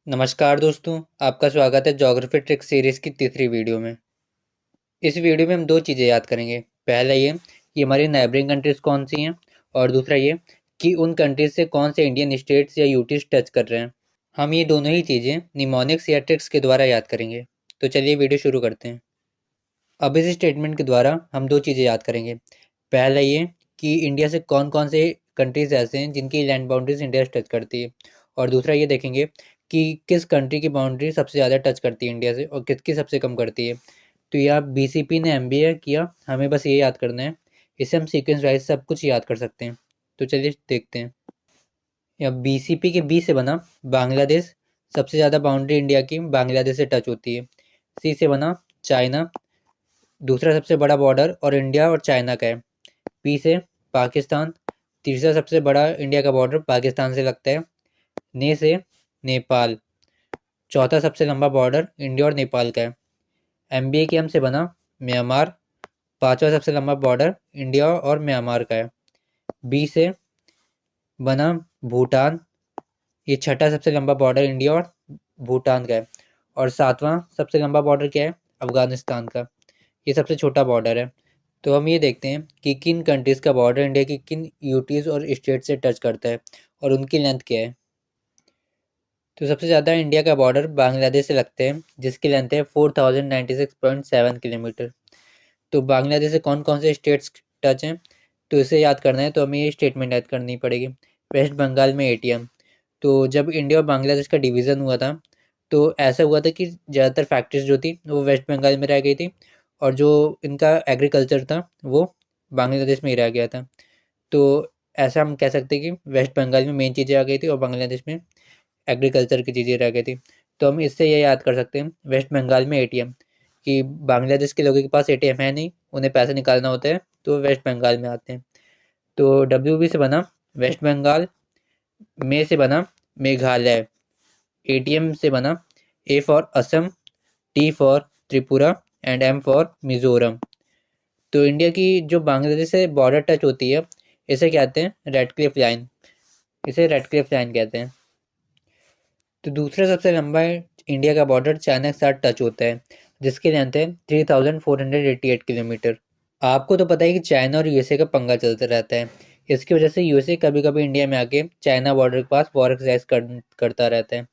नमस्कार दोस्तों, आपका स्वागत है ज्योग्राफी ट्रिक सीरीज की तीसरी वीडियो में। इस वीडियो में हम दो चीज़ें याद करेंगे। पहला ये कि हमारी नेबरिंग कंट्रीज़ कौन सी हैं, और दूसरा ये कि उन कंट्रीज़ से कौन से इंडियन स्टेट्स या यूटीज टच कर रहे हैं। हम ये दोनों ही चीज़ें निमोनिक्स या ट्रिक्स के द्वारा याद करेंगे। तो चलिए वीडियो शुरू करते हैं। अब इस स्टेटमेंट के द्वारा हम दो चीज़ें याद करेंगे। पहला ये कि इंडिया से कौन कौन से कंट्रीज़ ऐसे हैं जिनकी लैंड बाउंड्रीज इंडिया से टच करती है, और दूसरा ये देखेंगे कि किस कंट्री की बाउंड्री सबसे ज़्यादा टच करती है इंडिया से और किसकी सबसे कम करती है। तो यह बीसीपी ने एमबीए किया, हमें बस ये याद करना है। इससे हम सीक्वेंस वाइज सब कुछ याद कर सकते हैं। तो चलिए देखते हैं। या बीसीपी के बी से बना बांग्लादेश, सबसे ज़्यादा बाउंड्री इंडिया की बांग्लादेश से टच होती है। सी से बना चाइना, दूसरा सबसे बड़ा बॉर्डर और इंडिया और चाइना का है। पी से पाकिस्तान, तीसरा सबसे बड़ा इंडिया का बॉर्डर पाकिस्तान से लगता है। ने से नेपाल, चौथा सबसे लंबा बॉर्डर इंडिया और नेपाल का है। एमबीए के एम से बना म्यांमार, पांचवा सबसे लंबा बॉर्डर इंडिया और म्यांमार का है। बी से बना भूटान, ये छठा सबसे लंबा बॉर्डर इंडिया और भूटान का है। और सातवां सबसे लंबा बॉर्डर क्या है? अफगानिस्तान का। ये सबसे छोटा बॉर्डर है। तो हम ये देखते हैं कि किन कंट्रीज़ का बॉर्डर इंडिया की किन यूटीज़ और स्टेट से टच करता है और उनकी लेंथ क्या है। तो सबसे ज़्यादा इंडिया का बॉर्डर बांग्लादेश से लगते हैं, जिसकी लेंथ है 4096.7 किलोमीटर। तो बांग्लादेश से कौन कौन से स्टेट्स टच हैं, तो इसे याद करना है तो हमें ये स्टेटमेंट याद करनी पड़ेगी। वेस्ट बंगाल में एटीएम। तो जब इंडिया और बांग्लादेश का डिवीज़न हुआ था, तो ऐसा हुआ था कि ज़्यादातर फैक्ट्रीज जो थी वो वेस्ट बंगाल में रह गई थी, और जो इनका एग्रीकल्चर था वो बांग्लादेश में ही रह गया था। तो ऐसा हम कह सकते हैं कि वेस्ट बंगाल में मेन चीज़ें आ गई थी और बांग्लादेश में एग्रीकल्चर की चीज़ें रह गई थी। तो हम इससे ये याद कर सकते हैं वेस्ट बंगाल में एटीएम, कि बांग्लादेश के लोगों के पास एटीएम है नहीं, उन्हें पैसे निकालना होता है तो वेस्ट बंगाल में आते हैं। तो डब्ल्यू से बना वेस्ट बंगाल, मे से बना मेघालय, एटीएम से बना A for Assam, T for Tripura and M for Mizoram. तो इंडिया की जो बांग्लादेश से बॉर्डर टच होती है, इसे कहते हैं रेड क्लिफ लाइन, इसे रेड क्लिफ लाइन कहते हैं। तो दूसरा सबसे लंबा इंडिया का बॉर्डर चाइना के साथ टच होता है, जिसकी लेंथ है 3488 किलोमीटर। आपको तो पता है कि चाइना और यूएसए का पंगा चलता रहता है। इसकी वजह से यूएसए कभी कभी इंडिया में आके चाइना बॉर्डर के पास वॉर एक्सरसाइज करता रहता है।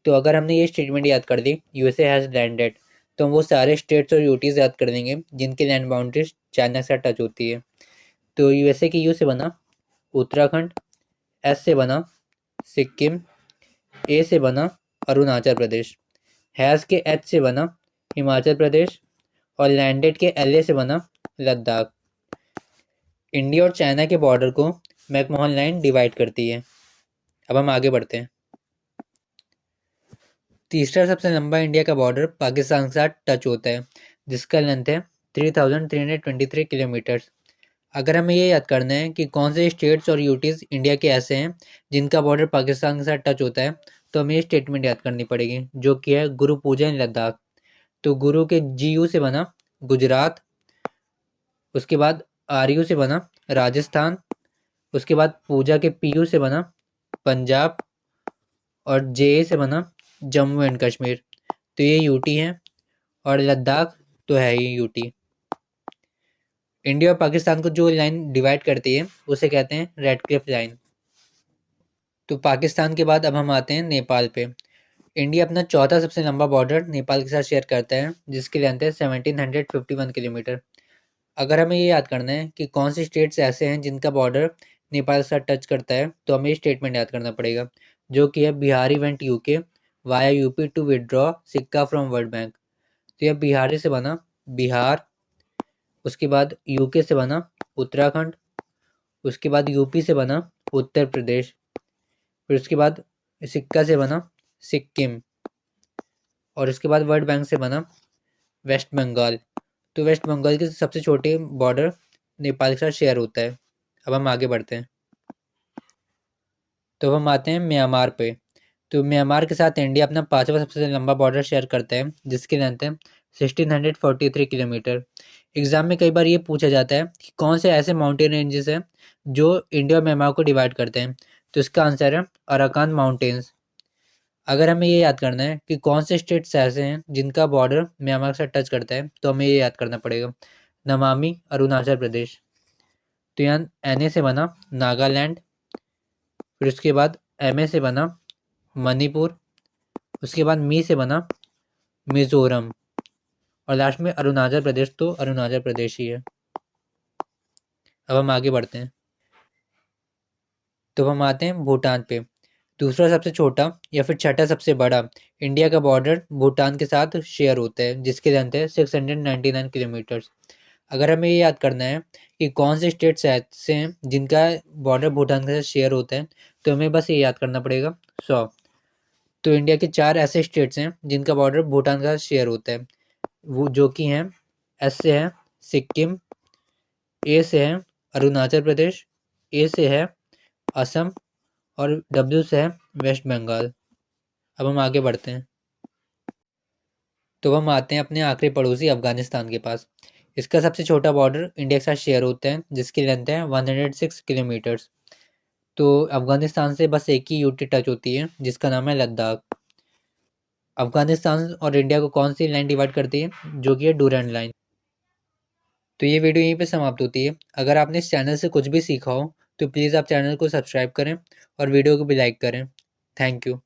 तो अगर हमने ये स्टेटमेंट याद कर दी, यूएसए हैज़ लैंडेड, तो हम वो सारे स्टेट्स और यूटीज याद कर देंगे जिनकी लैंड बाउंड्रीज चाइना के साथ टच होती है। तो यूएसए की यू से बना उत्तराखंड, एस से बना सिक्किम, ए से बना अरुणाचल प्रदेश, हैज़ के एच से बना हिमाचल प्रदेश, और लैंडेड के एल से बना लद्दाख। इंडिया और चाइना के बॉर्डर को मैकमोहन लाइन डिवाइड करती है। अब हम आगे बढ़ते हैं। तीसरा सबसे लंबा इंडिया का बॉर्डर पाकिस्तान के साथ टच होता है, जिसका लेंथ है 3323 किलोमीटर। अगर हमें ये याद करना है कि कौन से स्टेट्स और यूटीज इंडिया के ऐसे हैं जिनका बॉर्डर पाकिस्तान के साथ टच होता है, तो हमें ये स्टेटमेंट याद करनी पड़ेगी, जो कि है गुरु पूजा इन लद्दाख। तो गुरु के जी यू से बना गुजरात, उसके बाद आर यू से बना राजस्थान, उसके बाद पूजा के पी यू से बना पंजाब, और जे से बना जम्मू एंड कश्मीर। तो ये यूटी है, और लद्दाख तो है ही यूटी। इंडिया और पाकिस्तान को जो लाइन डिवाइड करती है उसे कहते हैं रेड क्लिफ लाइन। तो पाकिस्तान के बाद अब हम आते हैं नेपाल पे। इंडिया अपना चौथा सबसे लंबा बॉर्डर नेपाल के साथ शेयर करता है, जिसकी लेंथ है 1751 किलोमीटर। अगर हमें ये याद करना है कि कौन से स्टेट्स ऐसे हैं जिनका बॉर्डर नेपाल के साथ टच करता है, तो हमें ये स्टेटमेंट याद करना पड़ेगा, जो कि है Bihar event UK via UP to withdraw सिक्का फ्रॉम वर्ल्ड बैंक। तो यह बिहारी से बना बिहार, उसके बाद यूके से बना उत्तराखंड, उसके बाद यूपी से बना उत्तर प्रदेश, फिर उसके बाद सिक्का से बना सिक्किम, और उसके बाद वर्ल्ड बैंक से बना वेस्ट बंगाल। तो वेस्ट बंगाल के सबसे छोटे बॉर्डर नेपाल के साथ शेयर होता है। अब हम आगे बढ़ते हैं। तो हम आते हैं म्यांमार पे। तो म्यांमार के साथ इंडिया अपना पांचवा सबसे लंबा बॉर्डर शेयर करता है, जिसकी लेंथ है 1643 किलोमीटर। एग्जाम में कई बार ये पूछा जाता है कि कौन से ऐसे माउंटेन रेंजेस हैं जो इंडिया और म्यांमार को डिवाइड करते हैं। तो इसका आंसर है अराकान माउंटेन्स। अगर हमें ये याद करना है कि कौन से स्टेट्स ऐसे हैं जिनका बॉर्डर म्यांमार से टच करता है, तो हमें ये याद करना पड़ेगा नमामि अरुणाचल प्रदेश। तो यहाँ एन ए से बना नागालैंड, फिर उसके बाद एम ए से बना मणिपुर, उसके बाद मी से बना मिजोरम, और लास्ट में अरुणाचल प्रदेश, तो अरुणाचल प्रदेश ही है। अब हम आगे बढ़ते हैं। तो हम आते हैं भूटान पे। दूसरा सबसे छोटा या फिर छठा सबसे बड़ा इंडिया का बॉर्डर भूटान के साथ शेयर होता है, जिसकी लेंथ है 699 किलोमीटर्स। अगर हमें ये याद करना है कि कौन से स्टेट्स ऐसे हैं जिनका बॉर्डर भूटान के साथ शेयर होता है, तो हमें बस ये याद करना पड़ेगा 100। तो इंडिया के 4 ऐसे स्टेट्स हैं जिनका बॉर्डर भूटान के साथ शेयर होता है, वो जो कि हैं एस से है सिक्किम, ए से है अरुणाचल प्रदेश, ए से है असम, और डब्ल्यू से है वेस्ट बंगाल। अब हम आगे बढ़ते हैं। तो हम आते हैं अपने आखिरी पड़ोसी अफगानिस्तान के पास। इसका सबसे छोटा बॉर्डर इंडिया के साथ शेयर होता है, जिसकी लेंथ है 106 किलोमीटर्स। तो अफगानिस्तान से बस एक ही यूटी टच होती है, जिसका नाम है लद्दाख। अफगानिस्तान और इंडिया को कौन सी लाइन डिवाइड करती है? जो कि है डूरैंड लाइन। तो ये वीडियो यहीं पे समाप्त होती है। अगर आपने इस चैनल से कुछ भी सीखा हो तो प्लीज़ आप चैनल को सब्सक्राइब करें और वीडियो को भी लाइक करें। Thank you.